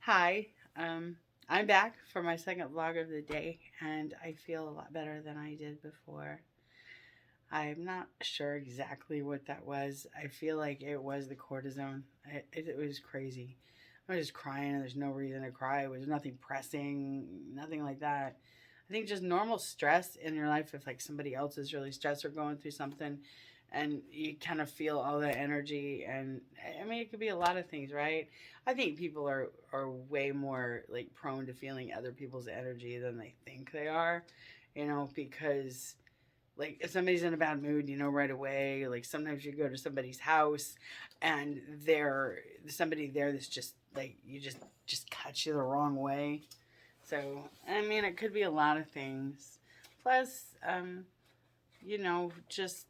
Hi, I'm back for my second vlog of the day, and I feel a lot better than I did before. I'm not sure exactly what that was. I feel like it was the cortisone. It was crazy. I was just crying, and there's no reason to cry. It was nothing pressing, nothing like that. I think just normal stress in your life, if like somebody else is really stressed or going through something, and you kind of feel all that energy, and I mean, it could be a lot of things, right? I think people are way more like prone to feeling other people's energy than they think they are, because like if somebody's in a bad mood, right away. Like sometimes you go to somebody's house and there's somebody there that's just like you just cuts you the wrong way. So I mean, it could be a lot of things. Plus, just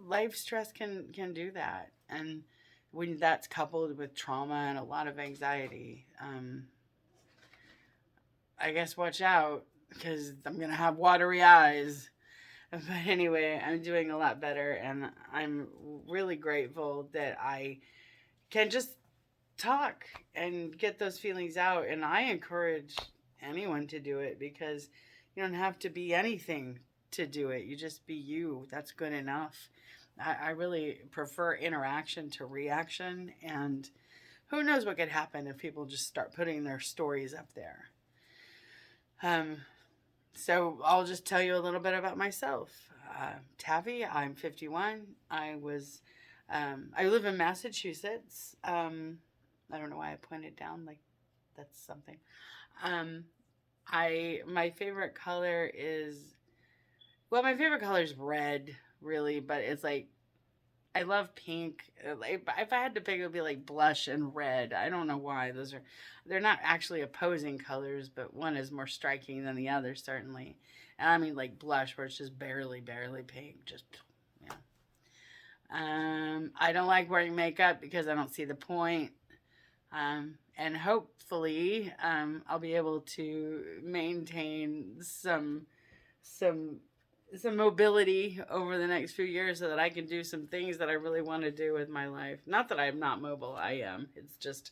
life stress can do that, and when that's coupled with trauma and a lot of anxiety, I guess watch out because I'm gonna have watery eyes. But anyway, I'm doing a lot better, and I'm really grateful that I can just talk and get those feelings out. And I encourage anyone to do it because you don't have to be anything to do it. You just be you. That's good enough. I really prefer interaction to reaction. And who knows what could happen if people just start putting their stories up there. Um, so I'll just tell you a little bit about myself. Taffy, I'm 51. I live in Massachusetts. I don't know why I pointed down like that's something. Um, my favorite color is my favorite color is red, really, but it's like I love pink. Like, if I had to pick, it would be like blush and red. I don't know why they're not actually opposing colors, but one is more striking than the other, certainly. And I mean like blush, where it's just barely, barely pink. Just yeah. I don't like wearing makeup because I don't see the point. And hopefully, I'll be able to maintain some some mobility over the next few years so that I can do some things that I really want to do with my life. Not that I'm not mobile, I am. It's just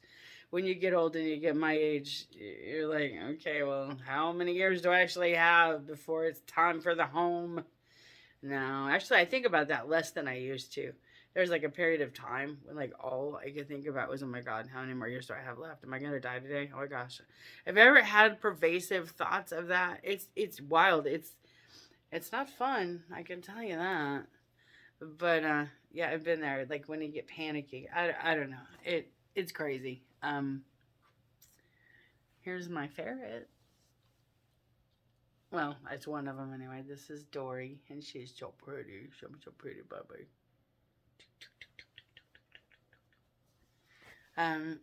when you get old and you get my age, you're like, okay, well, how many years do I actually have before it's time for the home? No, actually, I think about that less than I used to. There's like a period of time when like all I could think about was, oh my god, how many more years do I have left? Am I gonna die today? Oh my gosh, have you ever had pervasive thoughts of that? It's wild. It's not fun. I can tell you that. But yeah, I've been there. Like when you get panicky, I don't know. It's crazy. Here's my ferret. Well, it's one of them anyway. This is Dory, and she's so pretty. She's so pretty, baby.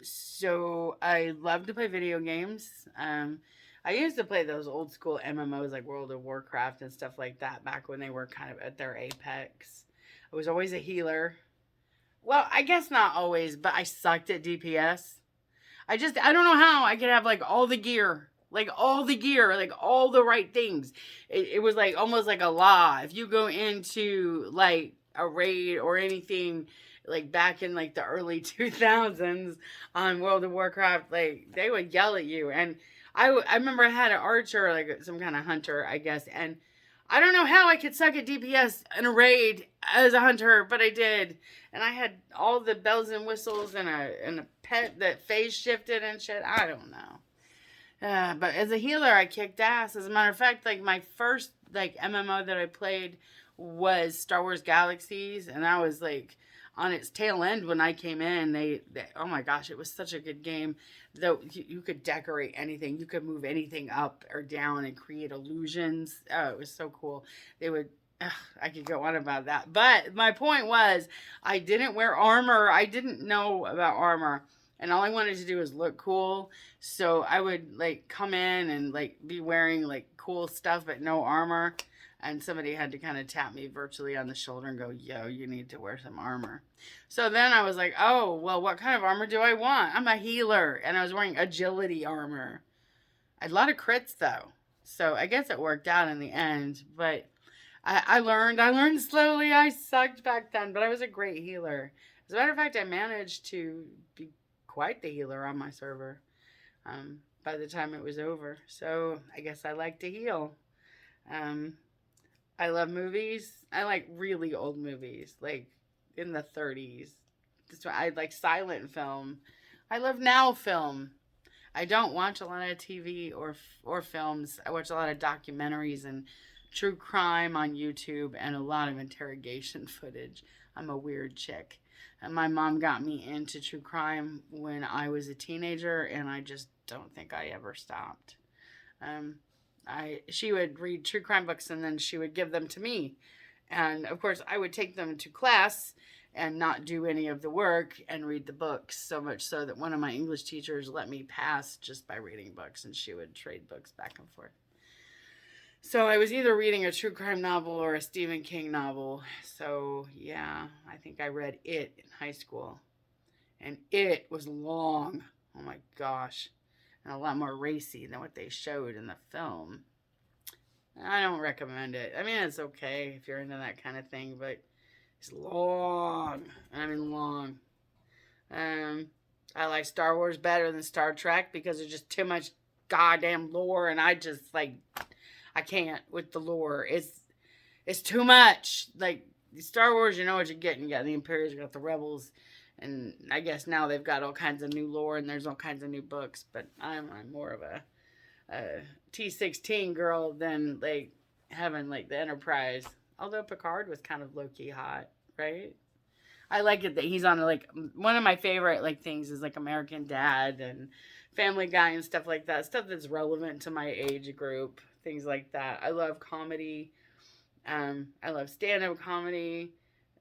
So I love to play video games. I used to play those old school MMOs like World of Warcraft and stuff like that back when they were kind of at their apex. I was always a healer. Well, I guess not always, but I sucked at DPS. I don't know how I could have like all the gear, like all the right things. It was like almost like a law. If you go into like a raid or anything like back in like the early 2000s on World of Warcraft, like they would yell at you. And I remember I had an archer, like some kind of hunter, I guess, and I don't know how I could suck at DPS in a raid as a hunter, but I did. And I had all the bells and whistles and a pet that phase shifted and shit. I don't know. But as a healer, I kicked ass. As a matter of fact, like my first like MMO that I played was Star Wars Galaxies, and I was like on its tail end when I came in. They oh my gosh, it was such a good game. Though you could decorate anything, you could move anything up or down and create illusions. Oh, it was so cool. They would. Ugh, I could go on about that, but my point was, I didn't wear armor. I didn't know about armor, and all I wanted to do was look cool. So I would like come in and like be wearing like cool stuff but no armor. And somebody had to kind of tap me virtually on the shoulder and go, yo, you need to wear some armor. So then I was like, oh, well, what kind of armor do I want? I'm a healer. And I was wearing agility armor. I had a lot of crits though. So I guess it worked out in the end. But I learned slowly. I sucked back then, but I was a great healer. As a matter of fact, I managed to be quite the healer on my server. by the time it was over. So I guess I like to heal. Um, I love movies. I like really old movies, like in the 30s. I like silent film. I love now film. I don't watch a lot of TV or films. I watch a lot of documentaries and true crime on YouTube and a lot of interrogation footage. I'm a weird chick. And my mom got me into true crime when I was a teenager, and I just don't think I ever stopped. Um, she would read true crime books and then she would give them to me, and of course I would take them to class and not do any of the work and read the books, so much so that one of my English teachers let me pass just by reading books, and she would trade books back and forth. So I was either reading a true crime novel or a Stephen King novel. So yeah, I think I read It in high school, and It was long. Oh my gosh. And a lot more racy than what they showed in the film. I don't recommend it. I mean, it's okay if you're into that kind of thing, but it's long. I mean, long. Um, I like Star Wars better than Star Trek because there's just too much goddamn lore, and I just like I can't with the lore. It's too much. Like Star Wars, you know what you're getting. You got the Imperials, you got the Rebels, and I guess now they've got all kinds of new lore and there's all kinds of new books. But I'm more of a T16 girl than like having like the Enterprise. Although Picard was kind of low key hot, right? I like it that he's on like one of my favorite like things is like American Dad and Family Guy and stuff like that. Stuff that's relevant to my age group, things like that. I love comedy. I love stand-up comedy.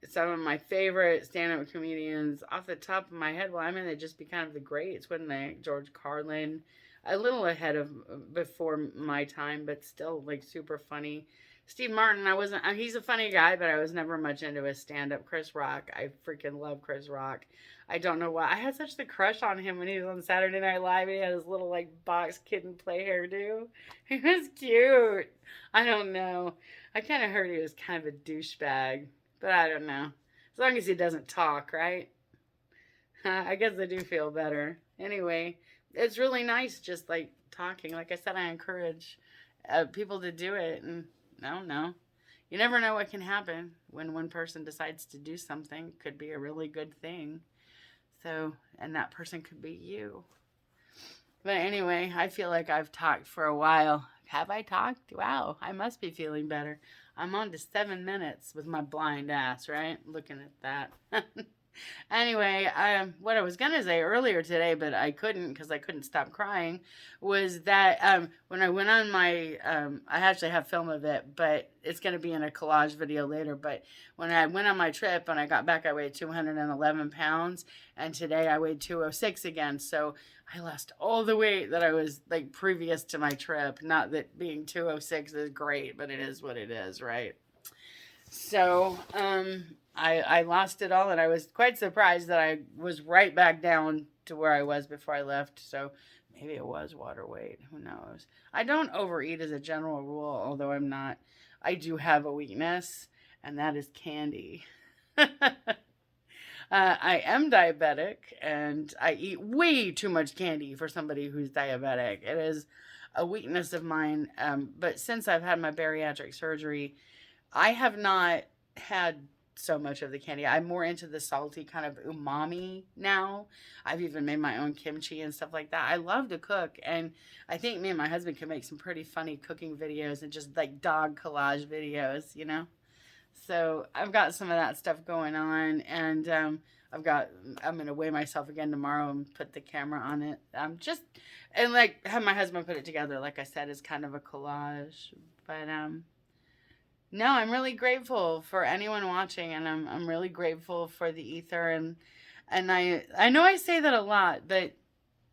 Some of my favorite stand-up comedians off the top of my head, well, I mean, they'd just be kind of the greats, wouldn't they? George Carlin, a little ahead of before my time, but still like super funny. Steve Martin, I wasn't. He's a funny guy, but I was never much into his stand-up. Chris Rock, I freaking love Chris Rock. I don't know why. I had such the crush on him when he was on Saturday Night Live. He had his little like box kid and play hairdo. He was cute. I don't know. I kind of heard he was kind of a douchebag, but I don't know. As long as he doesn't talk, right? I guess I do feel better. Anyway, it's really nice just like talking. Like I said, I encourage people to do it. And I don't know. You never know what can happen when one person decides to do something. It could be a really good thing. So, and that person could be you. But anyway, I feel like I've talked for a while. Have I talked? Wow, I must be feeling better. I'm on to 7 minutes with my blind ass, right? Looking at that. Anyway, what I was gonna say earlier today, but I couldn't because I couldn't stop crying, was that when I went on my, I actually have film of it, but it's gonna be in a collage video later. But when I went on my trip and I got back, I weighed 211 pounds, and today I weighed 206 again. So I lost all the weight that I was like previous to my trip. Not that being 206 is great, but it is what it is, right? So, I lost it all, and I was quite surprised that I was right back down to where I was before I left. So maybe it was water weight. Who knows? I don't overeat as a general rule, although I'm not. I do have a weakness, and that is candy. I am diabetic, and I eat way too much candy for somebody who's diabetic. It is a weakness of mine. But since I've had my bariatric surgery, I have not had so much of the candy. I'm more into the salty kind of umami now. I've even made my own kimchi and stuff like that. I love to cook, and I think me and my husband can make some pretty funny cooking videos and just like dog collage videos, you know? So I've got some of that stuff going on, and I'm going to weigh myself again tomorrow and put the camera on it. And like have my husband put it together, like I said, is kind of a collage. But, no, I'm really grateful for anyone watching, and I'm really grateful for the ether, and I know I say that a lot, but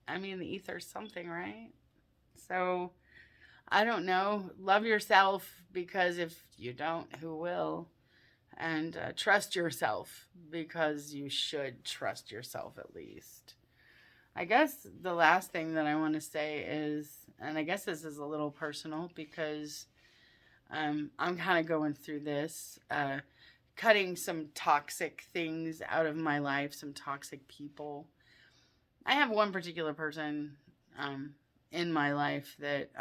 I mean the ether's something, right? So I don't know. Love yourself, because if you don't, who will? And trust yourself, because you should trust yourself at least. I guess the last thing that I want to say is, and I guess this is a little personal because I'm kind of going through this, cutting some toxic things out of my life, some toxic people. I have one particular person in my life that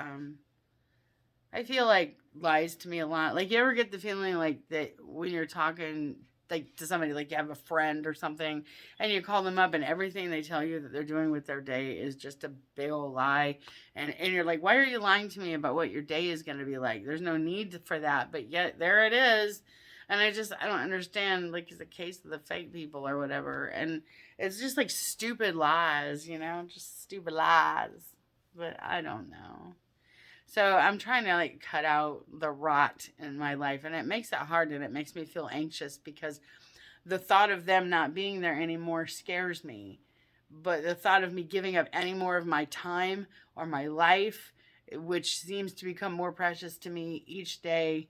I feel like lies to me a lot. Like, you ever get the feeling like that when you're talking like to somebody, like you have a friend or something, and you call them up, and everything they tell you that they're doing with their day is just a big old lie, and you're like, why are you lying to me about what your day is going to be like? There's no need for that, but yet there it is. And I don't understand, like, it's a case of the fake people or whatever, and it's just like stupid lies, just stupid lies. But I don't know. So I'm trying to like cut out the rot in my life, and it makes it hard, and it makes me feel anxious because the thought of them not being there anymore scares me. But the thought of me giving up any more of my time or my life, which seems to become more precious to me each day,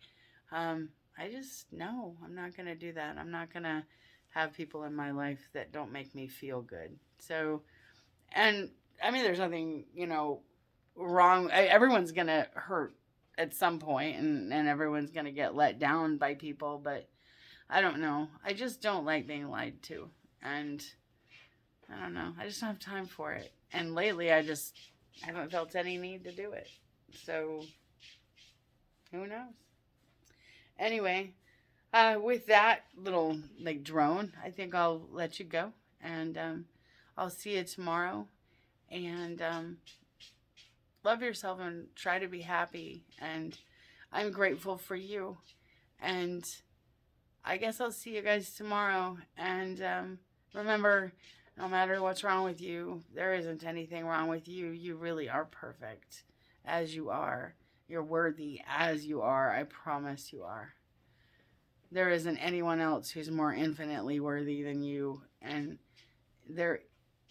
I just no, I'm not going to do that. I'm not going to have people in my life that don't make me feel good. So, and I mean, there's nothing, wrong. Everyone's going to hurt at some point, and everyone's going to get let down by people, but I don't know. I just don't like being lied to. And I don't know. I just don't have time for it. And lately, I just haven't felt any need to do it. So, who knows? Anyway, with that little like drone, I think I'll let you go. And I'll see you tomorrow. And love yourself and try to be happy. And I'm grateful for you. And I guess I'll see you guys tomorrow. And remember, no matter what's wrong with you, there isn't anything wrong with you. You really are perfect as you are. You're worthy as you are. I promise you are. There isn't anyone else who's more infinitely worthy than you. And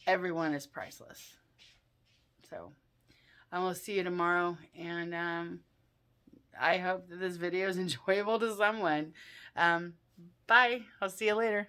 everyone is priceless. So I will see you tomorrow. And I hope that this video is enjoyable to someone. Bye. I'll see you later.